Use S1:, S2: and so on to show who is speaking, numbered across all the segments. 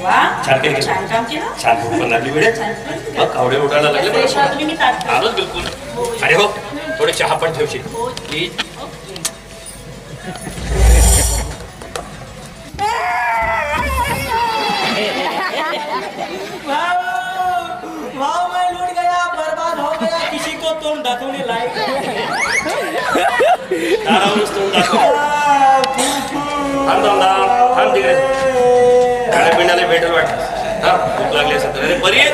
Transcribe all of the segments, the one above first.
S1: छान केलं.
S2: छान काम केलं.
S1: छान भूक पण लागली वेळेत. मग कावडे उडायला लागले.
S2: मी ताट
S1: आलोच बिलकुल. अरे हो, थोडे चहा पण ठेवशील प्लीज.
S3: भाव मैं लूट गया, बर्बाद हो गया, किसी को तोड़ ढकने लायक
S1: दारावरच तोंड दाखव. थांब तिकडे. खाण्या पिण्याला भेटेल वाटत. हा, भूक लागली असेल तर. अरे बरी आहे.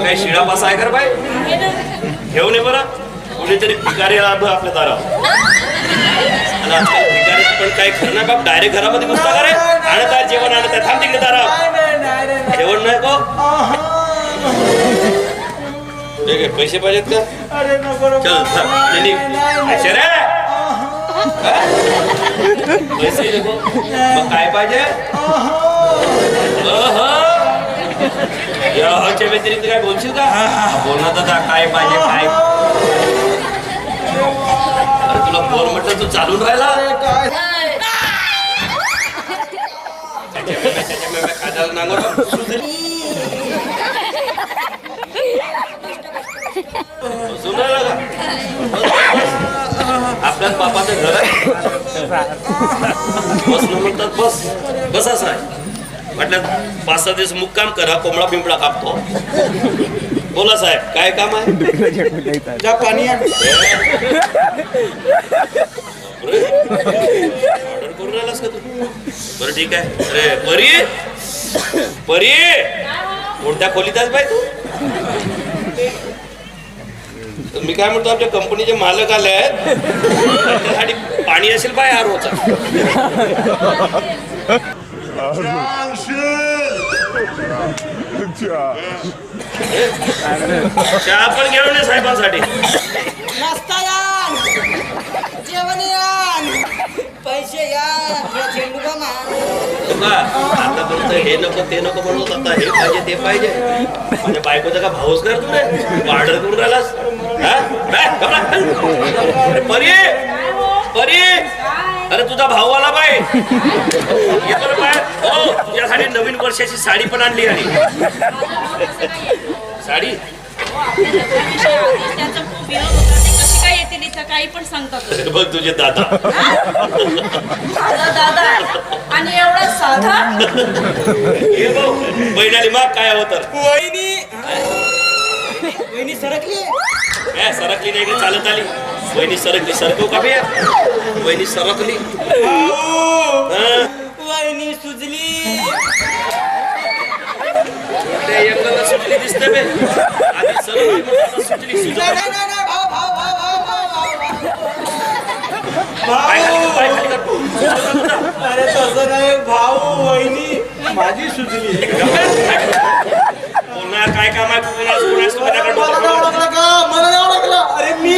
S1: काही शिळा पासा आहे कर बाई. घेऊन ये बरं. कुणीतरी भिकारी आलं आपल्या दारावर. आणि आजकाल भिकारी पण काही खरं नाही बाप. डायरेक्ट घरामध्ये घुसता का रे? आणत आहे जेवण, आणत आहे. थांब तिकडे दारावर. जेवण नाही को. ठीक आहे, पैसे पाहिजेत का?
S3: अरे नको नको.
S1: चल पैसे रे. पैसे नको. मग काय पाहिजे? च्या व्यतिरिक्त काय बोलशील का? बोलणार तर काय पाहिजे काय. अरे तुला बोल म्हटलं तू चालून राहिला. आपल्याच बापाचं घर आहे. बस न म्हणतात बस. बस असं आहे म्हटलं. 5-6 दिवस मुक्काम करा. कोंबडा पिंपळा कापतो. बोला साहेब काय काम आहे?
S3: जा पाणी आण.
S1: ऑर्डर करून राहिलास का तू? बरं ठीक आहे. अरे परी कोणत्या खोलीत आहेस बाई तू? मी काय म्हणतो, आपल्या कंपनीचे मालक आले आहेत. त्यांच्यासाठी पाणी असेल बाय आरोचा. चहा पण घेऊन ये साहेबांसाठी.
S3: नाश्ता यान, जेवण यान, पैसे यान, चेंडू का मार.
S1: आतापर्यंत हे नको ते नको म्हणत. आता हे पाहिजे ते पाहिजे. माझ्या बायकोचा का भाऊच कर तू रे? ऑर्डर करून राहिलास. परी अरे तुझा भाऊ आला बाई. ये बरं बाय. हो, तुझ्यासाठी नवीन वर्षाची साडी पण आणली. आणि साडी
S2: काय येतील इथं काही पण सांगतात.
S1: बघ तुझे दादा.
S2: दादा आणि एवढा साधा.
S1: हे भाऊ बहिणाली मग काय हवं तर.
S3: वहिनी सरकली.
S1: सरकली नाही का? चालत आली. वहिनी सरकली. सरकव का बे? वहिनी सरकली.
S3: वहिनी सुजली.
S1: सुटली दिसते बे. आधी सरकली सुटली.
S3: अरे तसं नाही भाऊ, वहिनी माझी सुजली.
S1: पुन्हा काय काम आहे?
S3: मला नाही ओळखलं. अरे मी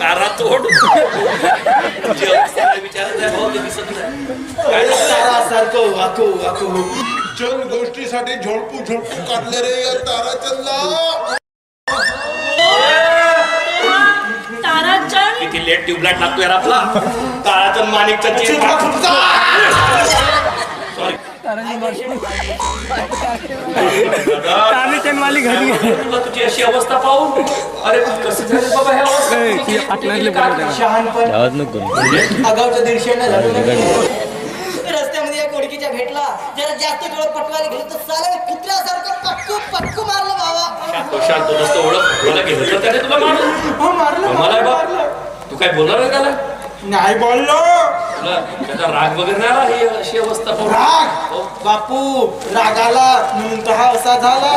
S1: कारा तोड. विचारत आहे भाऊ, दिसत नाही.
S3: सारखं वाकू वाकू.
S4: चल गोष्टीसाठी झोडपू काढले रे या ताराचंदला.
S2: ताराचंद
S1: किती लेट ट्यूबलाइट लागतो यार आपला. ताराचंद माणिकचा तुझी अशी अवस्था पाहून. अरे कसं झालं बाबा ह्या अवस्था?
S3: अगावच्या 150 झालं. रस्त्यामध्ये या कोडकीच्या भेटला. जरा जास्त डोळं पटवायला गेलं तर साले कुत्र्यासारखं पटकू मारलं बाबा.
S1: शांत नसतं. ओळख मला घेतलं तर त्याने तुला मारलं.
S3: मारलं
S1: मला बाप. तू काय बोलणार आहे त्याला?
S3: नाही बोललो.
S1: तुला त्याचा राग वगैरे नाही आला? ही अशी अवस्था पाहून.
S3: राग बापू रागाला म्हणून तर हा असा झाला.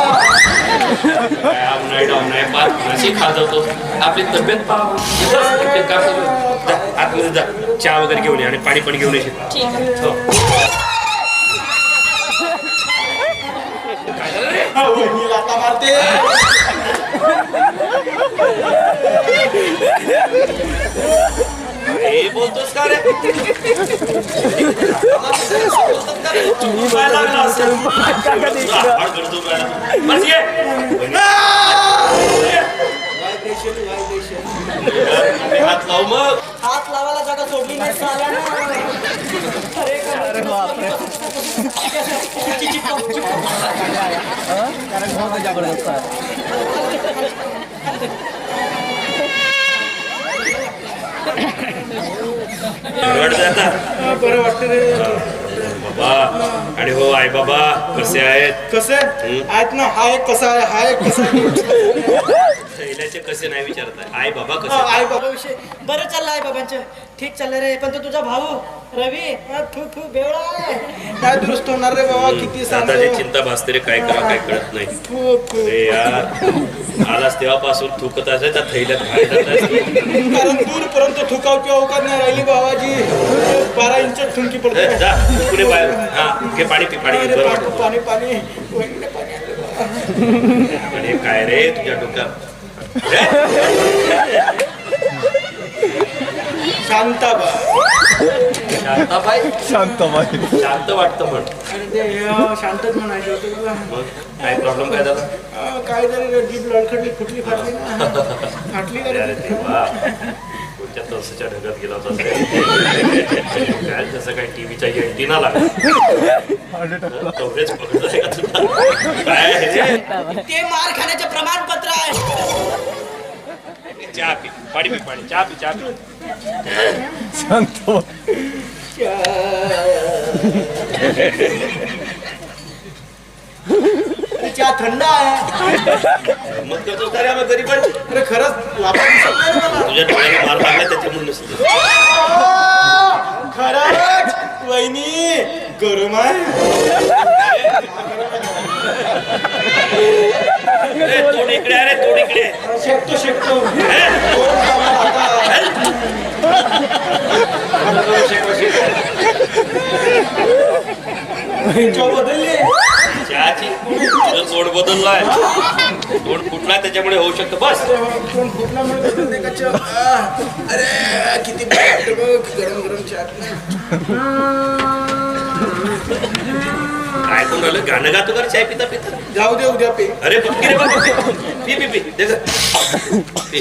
S1: नाही पाच अशी खाजवतो. आपली तब्येत पाहा. आतमध्ये जा. चहा वगैरे घेऊन ये आणि पाणी पण घेऊन येशील. काय झालं रे?
S3: वहिनी लाथा मारते.
S1: हे बोलतोस का रे? लागला असेल. हात लाव मग.
S3: हात लावायला जागा सोडली नाही साल्यानं. अरे बापरे.
S5: बरं वाटतं रे
S1: बाबा. आणि हो आई बाबा कसे आहेत?
S5: कसे आहेत ना? हा एक कसा आहे, हा एक कसा आहे.
S1: थैल्याचे कसे नाही विचारताय, आई बाबा
S3: हा,
S1: कसे?
S3: आई बाबा विषय बरं चाललं आई बाबांचं. ठीक चाललं रे. पण तो तुझा भाऊ रवी फू बेवळा आहे.
S5: काय दुरुस्त होणार रे बाबा? किती
S1: दादाची
S5: सांगतो.
S1: चिंता भासते रे, काय करा काय कळत नाही.
S5: फू, फू.
S1: अरे यार, आलाच तेव्हापासून थुकत असे त्या थैल्यात बाहेर जात आहेस.
S5: कारण दूरपर्यंत थुकावची अवकाश नाही राहिली बाबाजी. 12 इंच थुंकी पडते.
S1: ए, जा पुढे बाहेर. हा घे पाणी पी, पाणी घे.
S5: अरे
S1: बरं
S5: बाप,
S1: वाटतं.
S5: पाणी पाणी वहिनीने पाणी आणलं बाबा.
S1: आणि हे काय रे तुझ्या डोक्यात?
S5: शांताबा.
S1: शांताबाई? शांत वाटतं म्हण.
S5: अरे ते शांतच म्हणायचं होतं बाबा.
S1: मग काय प्रॉब्लेम काय झाला?
S5: काय झालं रे? जीभ लडखडली, फुटली, फाटली ना. फाटली का रे?
S1: अरे देवा, कोणत्या तळसाच्या ढगात गेला होता रे? काय जसं काय टीव्हीच्या एंटीना लागला. कव्हरेज पकडतोय का तुला? काय आहे रे?
S3: ते मार खाण्याचे प्रमाणपत्र आहे.
S1: चहा पी, पाणी पी, पाणी. चहा पी, चहा पी.
S5: चहा थंड आहे.
S1: मग करतोस का रे आम्ही घरी पण?
S5: अरे खरंच लाभा दिसत नाही रे मला.
S1: तुझ्या डोळ्याला मार लागला त्याच्यामुळे नसतं.
S5: खरंच वहिनी गरम आहे.
S1: ए, तोड इकडे आहे रे, तोड इकडे.
S5: शेकतो शेकतो. बदलली.
S1: चहाची तुझं तोड बदललाय. तोड फुटलाय त्याच्यामुळे होऊ शकतं. बस
S5: कोण फुटल्यामुळे बदलते का चहा? अरे किती बरं वाटतं बघ गरम गरम चहा.
S1: काय कोण राहिलं? गाणं गातो का रे चाय पिता पिता?
S5: जाऊ दे उद्या पे.
S1: अरे पक्की रे बघ. पी पी पी दे गं. पी.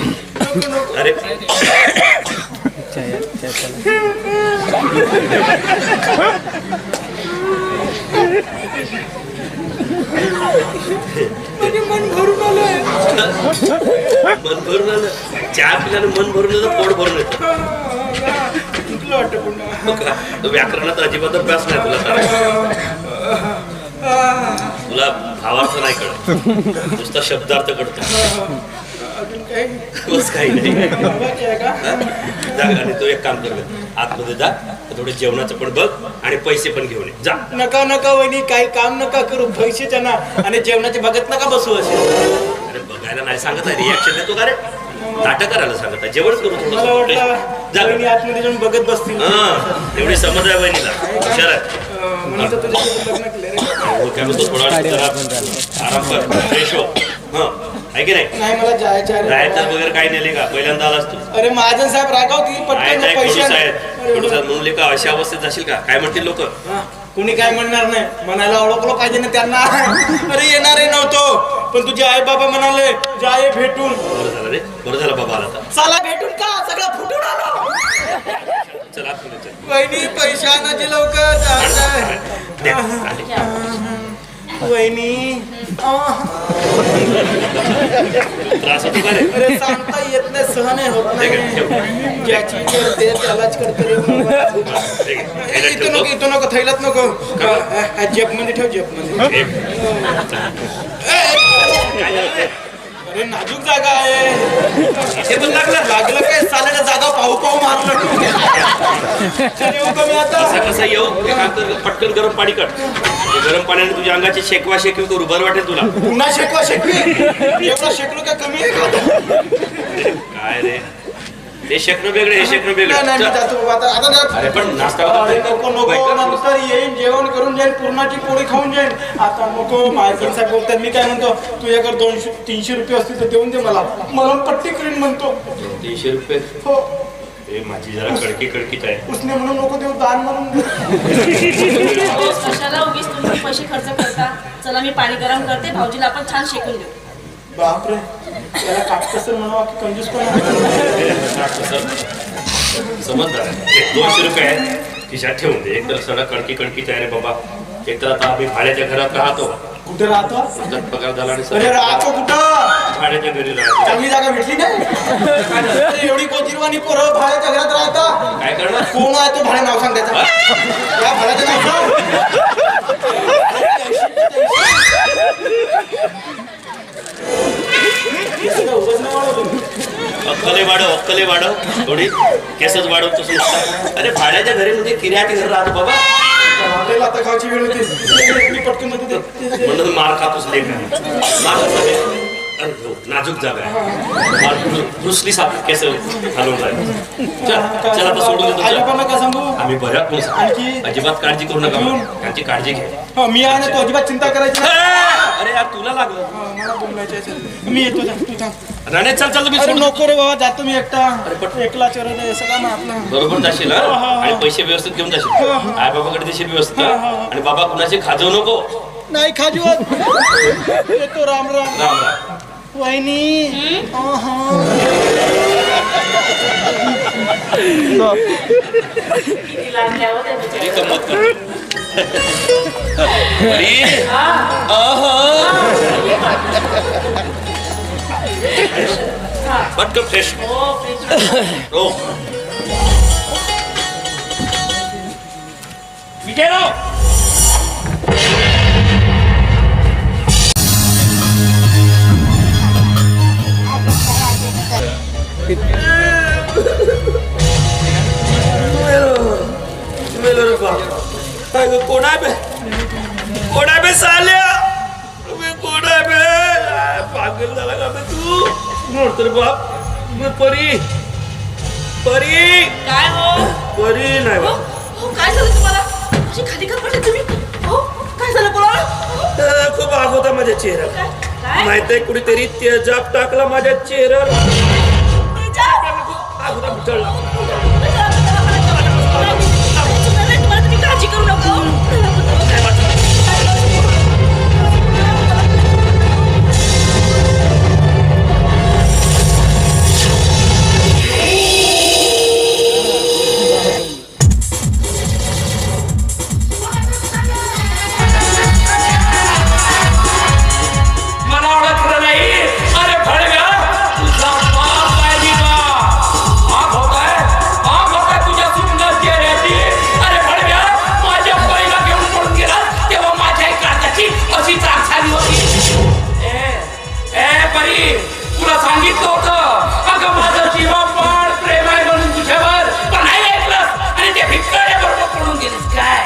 S1: अरे
S5: मन भरून आलंय.
S1: मन भरून आलं. चहा पिल्यानं मन भरून येतं, पोट भरून येतं.
S5: चुकलं वाटतं पुन्हा.
S1: मग तो व्याकरणात अजिबात अभ्यास नाही तुला तर. तुला भावार्थ नाही कळत, नुसता शब्दार्थ कळतो.
S5: अजून काही
S1: बस काही नाही.
S5: बाबाची आहे का?
S1: जा आणि तो एक काम कर, आतमध्ये जा, थोडं जेवणाचं पण बघ आणि पैसे पण घेऊन ये. जा.
S5: नका नका वहिनी, काही काम नका करू. पैशाच्या ना आणि जेवणाचे बघत नका बसू असे.
S1: अरे बघायला नाही सांगत आहे, रिॲक्शन देतो का रे? नाटक करायला सांगत आहे, जेवण करू
S5: मला
S1: थोडं.
S5: वाटलं
S1: जा.
S5: वहिनी आतमध्ये जाऊन बघत बसतील.
S1: हा एवढी समज आहे वहिनीला, हुशार आहे.
S5: म्हणून तर तुझ्यासोबत लग्न केलं रे.
S1: हो, काय म्हणतो, थोडा वेळ जरा आराम कर, फ्रेश हो. हा आहे की नाही?
S5: नाही मला जायचं आहे रे.
S1: राहायचं वगैरे काही नेले का? पहिल्यांदा आलास तू.
S5: अरे महाजन साहेब रागावतील
S1: काय
S5: पटकन
S1: नाही,
S5: पैसे
S1: पोलीस
S5: आण.
S1: आहेत.
S5: अरे
S1: पोलीस आहेत म्हणून लेका अशा अवस्थेत जाशील का? काय म्हणतील लोक?
S5: हा, कुणी काय म्हणणार नाही. म्हणायला ओळखलं पाहिजे ना त्यांना. अरे येणारे नव्हतो, पण तुझे आई बाबा म्हणाले जाय भेटून.
S1: बरं झालं रे, बरं झालं बाबा आला तर.
S3: चला भेटून का सगळं फुटून आलो.
S1: चल आतमध्ये चल.
S5: वहिनी पैसे आणायचे लवकर जायचंय.
S1: दे, आले.
S5: वहिनी
S1: त्रास होतो का रे?
S5: अरे सांगता येत नाही, सहन होत
S1: ठीक आहे,
S5: नाही.
S1: ठेव.
S5: ज्याची करते त्यालाच करते रे बाबा.
S1: ठीक आहे, याला
S5: इथं
S1: ठेवतो.
S5: नको, इथं नको, थैलात नको. जेप मध्ये ठेव, जेप मध्ये.
S1: एक. काय झालं रे?
S5: अरे नाजूक जागा आहे.
S1: इथे पण लागलं.
S5: लागलं काय? साल्याला जागा पाहू पाहू मारलं. चल, येऊ का मी आता?
S1: असं कसं येऊ? एक काम कर, पटकन गरम पाणी कर. ते गरम पाण्याने तुझ्या अंगाची शेकवा शेकवी करू, बरं वाटेल तुला.
S5: पुन्हा शेकवा शेकवी. एवढा शेकलो का कमी आहे का?
S1: काय रे, ते शेकणं वेगळे, हे शेकणं
S5: नाही नाही, मी
S1: वेगळे.
S5: जातो बाबा आता. आता
S1: अरे पण नाश्ता
S5: अरे
S1: वगैरे
S5: नको नको, नंतर येईन, जेवण करून जाईन, पुरणाची पोळी खाऊन जाईन. आता नको. मायकल साहेब बोलतात. मी काय म्हणतो, तुझ्याकडे 200-300 रुपये असतील तर देऊन दे मला. मला पट्टी करीन म्हणतो.
S1: 300 रुपये?
S5: हो,
S1: हे माझी जरा कडकीच आहे.
S5: उसने म्हणून नको देऊ, दान म्हणून दे.
S2: कशाला उगीच तुम्ही पैसे खर्च करता. चला मी पाणी गरम करते, भाऊजीला आपण छान शेकून देऊ.
S5: बापरे त्याला काटकसर म्हणावा की कंजूस पण
S1: समजदार आहे. 200 रुपये आहेत खिशात ठेवून दे. एक तर सडक कडकी आहे रे बाबा. एक तर आता आम्ही भाड्याच्या घरात राहतो.
S5: कुठे राहतो?
S1: आता पगार झाला आणि
S5: अरे राहतो कुठं?
S1: भाड्याच्या घरी राहतो.
S5: चांगली जागा भेटली नाही एवढी कोचिरवाणी पोरं भाड्याच्या घरात राहता.
S1: काय करणार?
S5: कोण आहे तो भाड्या नाव सांग त्याचा या भाड्याचं नाव सांग.
S1: अक्कले वाढव थोडी केसच वाढवतोस नुसता. अरे भाड्याच्या घरी म्हणजे किरायाच्या घर राहतो बाबा.
S5: आपल्याला आता खायची वेळ होती मी पटकन मध्ये दे.
S1: म्हणून मार खातोस लेख नाजूक जागा आहे. रुसली सारखी केस घालून जाईल. चल आता सोडून देतो.
S5: आई बाबांना का सांगू?
S1: आम्ही बऱ्याच कोण
S5: आणखी?
S1: अजिबात काळजी करू नका. त्यांची काळजी घे.
S5: हो, मी आहे ना तू अजिबात चिंता करायची नाही.
S1: अरे यार तुला लागलं.
S5: मला बोलायचं आहे. मी येतो तू थांब.
S1: राणे चल तुम्ही
S5: अरे
S1: सोडून.
S5: नको रे बाबा जातो मी एकटा.
S1: अरे पण
S5: एकला चरण आहे सगळा मग आपला.
S1: बरोबर जाशील हा? आणि पैसे व्यवस्थित घेऊन जाशील. आई बाबाकडे देशील व्यवस्थित हा? आणि बाबा कुणाची खाजवू नको.
S5: नाही खाजवत. येतो राम राम.
S1: राम राम.
S5: वहिनी
S2: किती लागल्या हो त्या
S1: किती
S2: बिचाऱ्या.
S1: गंमत करतो. अरे, पटकन फ्रेश
S2: हो फ्रेश.
S1: हो. विजयराव कोण आहे बे साल्या? कोण आहे बे? पागल झाला का बे तू? मोडतो रे बाप. परी
S2: काय हो?
S1: परी नाही बा.
S2: हो काय झालं तुम्हाला? अशी खाली का पडले तुम्ही? हो काय झालं बोला?
S1: खूप आग होता माझ्या चेहऱ्याला.
S2: काय?
S1: माहितीये कुठेतरी तेजाब टाकला माझ्या चेहऱ्याला. आग होता मिटळला.
S2: तुम्ही काळजी करू नका.
S6: मला ओळखलं नाही. अरे भडव्या तुझा बाप पाहिजे का? आग होताय तुझ्या सुंदर चेहऱ्याची. अरे भडव्या माझ्या पहिला घेऊन पळून गेला तेव्हा माझ्या काळजाची अशी चाक झाली होती. ए परी तुला सांगितलं होतं अगं माझं जीवापाड प्रेम आहे म्हणून तुझ्यावर. पण नाही ऐकलंस आणि ते भिक्काड्या बरोबर पळून गेलीस काय?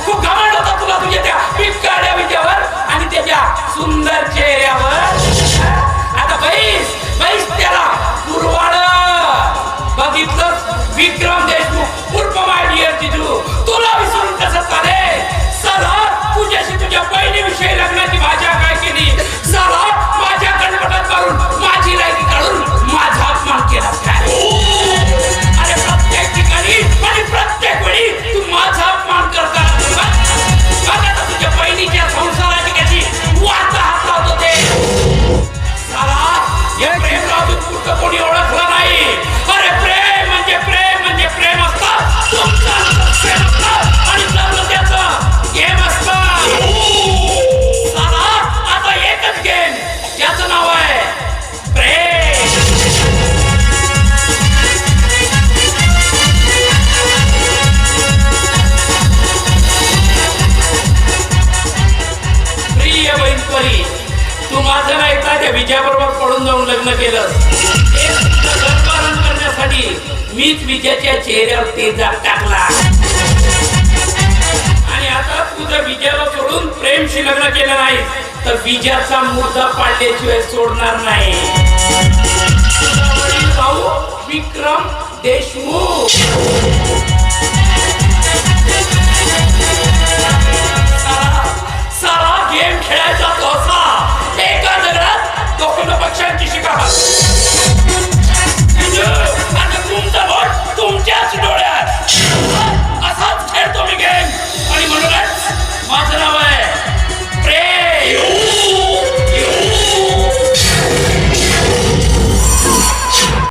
S6: खूप घमंड होता तुला तुझ्या त्या भिक्काड्या विद्यावर आणि त्याच्या सुंदर चेहऱ्यावर. आता बैस त्याला कुरवाड. बघितलं विक्रम देशमुख उर्फ माय डिअर जिजू. तुला विसरून कसं चालेल? साला तुझ्याशी तुझ्या बहिणीविषयी लग्नाची भाषा काय केली? साला माझ्या कणपटात मारून माझी लायकी काढून माझा अपमान केला काय? अरे प्रत्येक ठिकाणी आणि प्रत्येक वेळी तू माझा अपमान करता. आता तुझ्या बहिणीच्या संसाराची कशी वार्ता हात लावत होते. साला या प्रेम राजूत कुठं कोणी ओळखलं नाही. अरे प्रेम म्हणजे प्रेम असतं. तुमचं प्रेम असतं आणि जगलं त्याचं गेम असतं. साला आता एकच गेम ज्याचं नाव आहे प्रेम. प्रिय बहीण परी तू माझं नाही का त्या विजयाबरोबर पळून जाऊन लग्न केलं. गर्भधारण करण्यासाठी मीच विजयाच्या चेहऱ्यावर तेजाब टाकला. आणि आता तू जर विजयाला सोडून प्रेमशी लग्न केलं नाही तर विजयाचा मुद्दा पाडल्याशिवाय सोडणार नाही. तुझा वडील भाऊ विक्रम देशमुख